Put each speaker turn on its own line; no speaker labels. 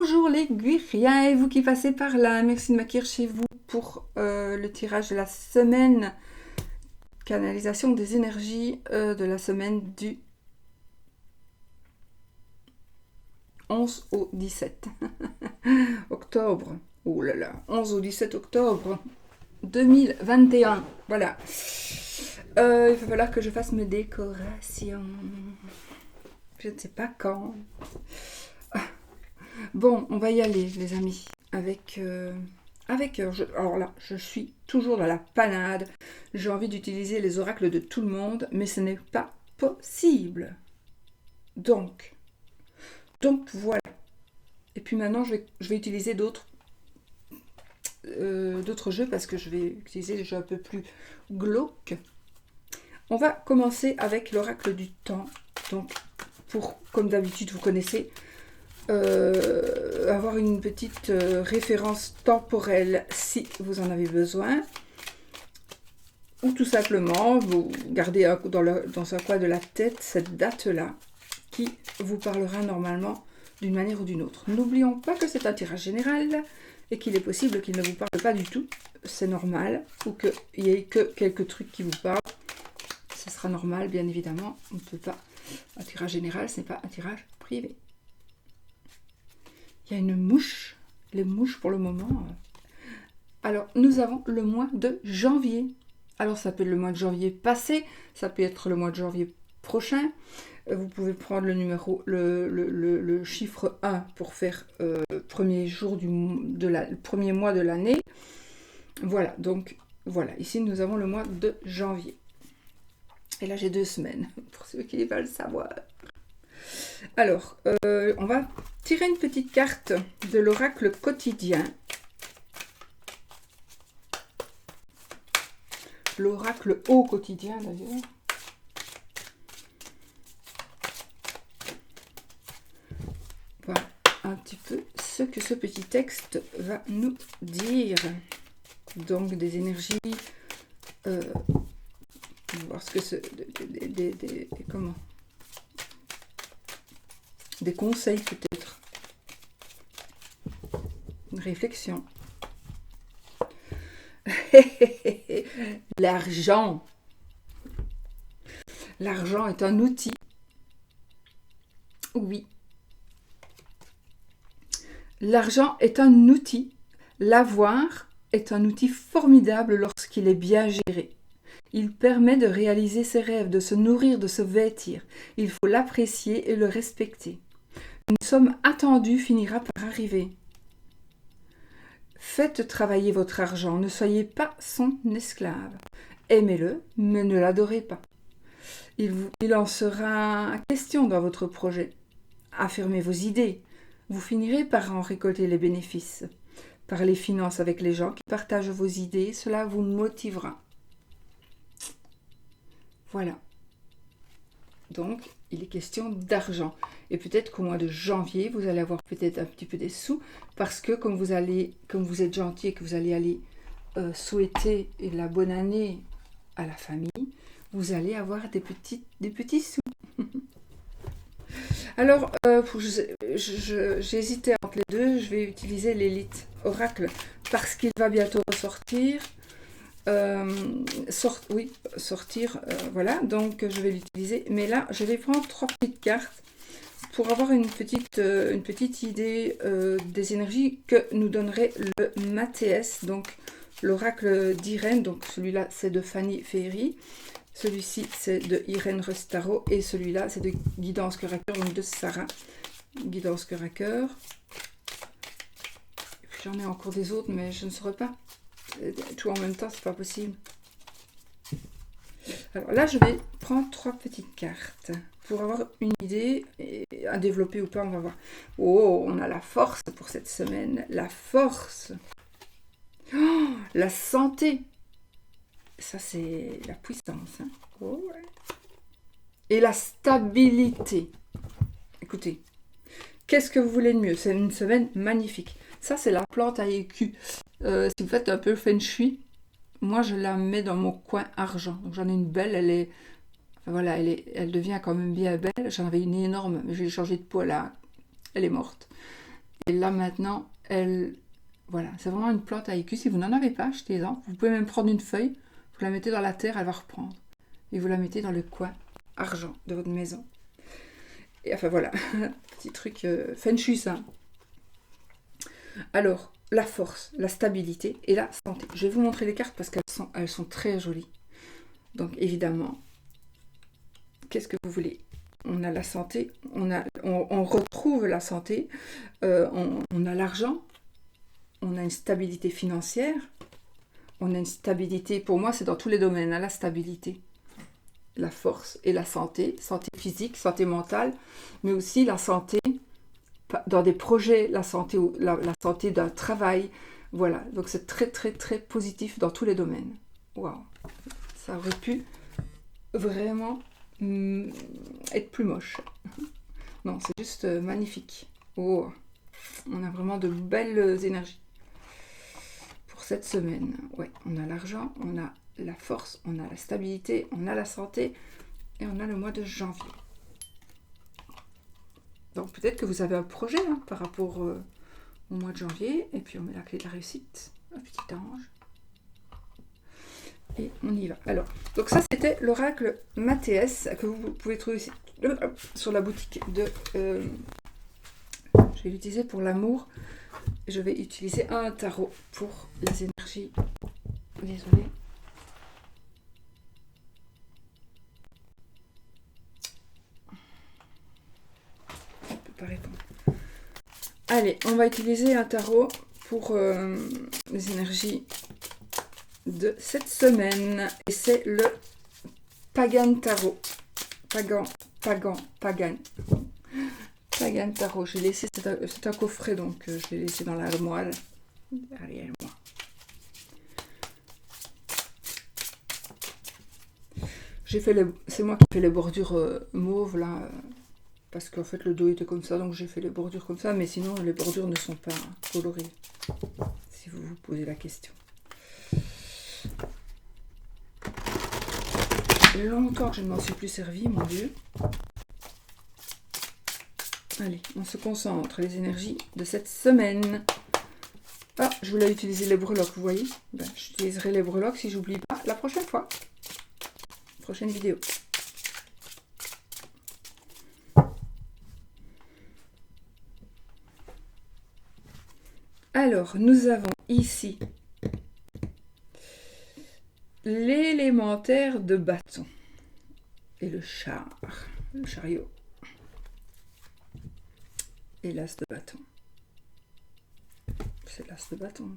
Bonjour les Guiriens et vous qui passez par là, merci de m'accueillir chez vous pour le tirage de la semaine, canalisation des énergies de la semaine du 11 au 17 octobre. Oh là là, 11 au 17 octobre 2021. Voilà. Il va falloir que je fasse mes décorations. Je ne sais pas quand. Bon, on va y aller, les amis, avec alors là, je suis toujours dans la panade. J'ai envie d'utiliser les oracles de tout le monde, mais ce n'est pas possible. Donc voilà. Et puis maintenant, je vais utiliser d'autres jeux parce que je vais utiliser des jeux un peu plus glauques. On va commencer avec l'oracle du temps. Donc, comme d'habitude, vous connaissez, avoir une petite référence temporelle si vous en avez besoin, ou tout simplement vous gardez dans un coin de la tête cette date-là qui vous parlera normalement d'une manière ou d'une autre. N'oublions pas que c'est un tirage général et qu'il est possible qu'il ne vous parle pas du tout, c'est normal, ou qu'il n'y ait que quelques trucs qui vous parlent, ce sera normal bien évidemment, on ne peut pas, un tirage général ce n'est pas un tirage privé. Il y a une mouche, les mouches pour le moment. Alors, nous avons le mois de janvier. Alors, ça peut être le mois de janvier passé, ça peut être le mois de janvier prochain. Vous pouvez prendre le numéro, le chiffre 1 pour faire premier jour le premier mois de l'année. Voilà, donc voilà, ici nous avons le mois de janvier. Et là, j'ai 2 semaines, pour ceux qui veulent savoir. Alors, on va tirer une petite carte de l'oracle quotidien. L'oracle au quotidien d'ailleurs. Voilà un petit peu ce que ce petit texte va nous dire. Donc des énergies, on va voir ce que c'est, comment, des conseils peut-être, une réflexion. L'argent. L'argent est un outil. Oui. L'argent est un outil. L'avoir est un outil formidable lorsqu'il est bien géré. Il permet de réaliser ses rêves, de se nourrir, de se vêtir. Il faut l'apprécier et le respecter. Une somme attendue finira par arriver. Faites travailler votre argent, ne soyez pas son esclave. Aimez-le, mais ne l'adorez pas. Il en sera question dans votre projet. Affirmez vos idées. Vous finirez par en récolter les bénéfices. Par les finances avec les gens qui partagent vos idées, cela vous motivera. Voilà. Donc, il est question d'argent. Et peut-être qu'au mois de janvier, vous allez avoir peut-être un petit peu des sous, parce que comme vous êtes gentil et que vous allez aller souhaiter la bonne année à la famille, vous allez avoir des petits sous. Alors, j'hésitais entre les deux, je vais utiliser l'élite oracle, parce qu'il va bientôt ressortir. Sortir, voilà, donc je vais l'utiliser, mais là je vais prendre 3 petites cartes pour avoir une petite idée des énergies que nous donnerait le Mathéès, donc l'oracle d'Irène. Donc celui-là c'est de Fanny Ferry, celui-ci c'est de Irène Restaro et celui-là c'est de Guidance Cœur à Cœur, donc de Sarah, Guidance Cœur à Cœur. Et puis j'en ai encore des autres mais je ne saurais pas tout en même temps, c'est pas possible. Alors là, je vais prendre 3 petites cartes pour avoir une idée à développer ou pas, on va voir. Oh, on a la force pour cette semaine. La force. Oh, la santé. Ça, c'est la puissance. Hein. Oh, ouais. Et la stabilité. Écoutez, qu'est-ce que vous voulez de mieux? C'est une semaine magnifique. Ça, c'est la plante à écu. Si vous faites un peu feng shui, moi je la mets dans mon coin argent. Donc j'en ai une belle, elle devient quand même bien belle. J'en avais une énorme, mais j'ai changé de peau, elle est morte. Et là maintenant, elle... Voilà, c'est vraiment une plante à écus. Si vous n'en avez pas, achetez-en. Vous pouvez même prendre une feuille, vous la mettez dans la terre, elle va reprendre. Et vous la mettez dans le coin argent de votre maison. Et enfin voilà, petit truc feng shui ça. Alors, la force, la stabilité et la santé. Je vais vous montrer les cartes parce qu'elles sont très jolies. Donc évidemment, qu'est-ce que vous voulez? On a la santé, on retrouve la santé, on a l'argent, on a une stabilité financière, on a une stabilité, pour moi c'est dans tous les domaines, hein, la stabilité, la force et la santé physique, santé mentale, mais aussi la santé dans des projets, la santé d'un travail, voilà, donc c'est très très très positif dans tous les domaines. Waouh, ça aurait pu vraiment être plus moche. Non, c'est juste magnifique. Oh, on a vraiment de belles énergies pour cette semaine. Ouais, on a l'argent, on a la force, on a la stabilité, on a la santé et on a le mois de janvier. Donc peut-être que vous avez un projet hein, par rapport au mois de janvier. Et puis on met la clé de la réussite, un petit ange. Et on y va. Alors, donc ça c'était l'oracle Mathéès que vous pouvez trouver aussi sur la boutique de... je vais l'utiliser pour l'amour. Je vais utiliser un tarot pour les énergies. Désolée. Je ne peux pas répondre. Allez, on va utiliser un tarot pour les énergies de cette semaine. Et c'est le Pagan Tarot. Pagan Tarot. J'ai laissé, c'est un coffret, donc je l'ai laissé dans l'armoire derrière moi. C'est moi qui fais les bordures mauves là, parce qu'en fait le dos était comme ça, donc j'ai fait les bordures comme ça, mais sinon les bordures ne sont pas colorées, si vous vous posez la question. Longtemps que je ne m'en suis plus servi, mon Dieu. Allez, on se concentre, les énergies de cette semaine. Ah, je voulais utiliser les breloques, vous voyez. Ben, j'utiliserai les breloques si j'oublie pas la prochaine fois. Prochaine vidéo. Alors, nous avons ici l'élémentaire de bâton et le chariot et l'as de bâton. C'est l'as de bâton.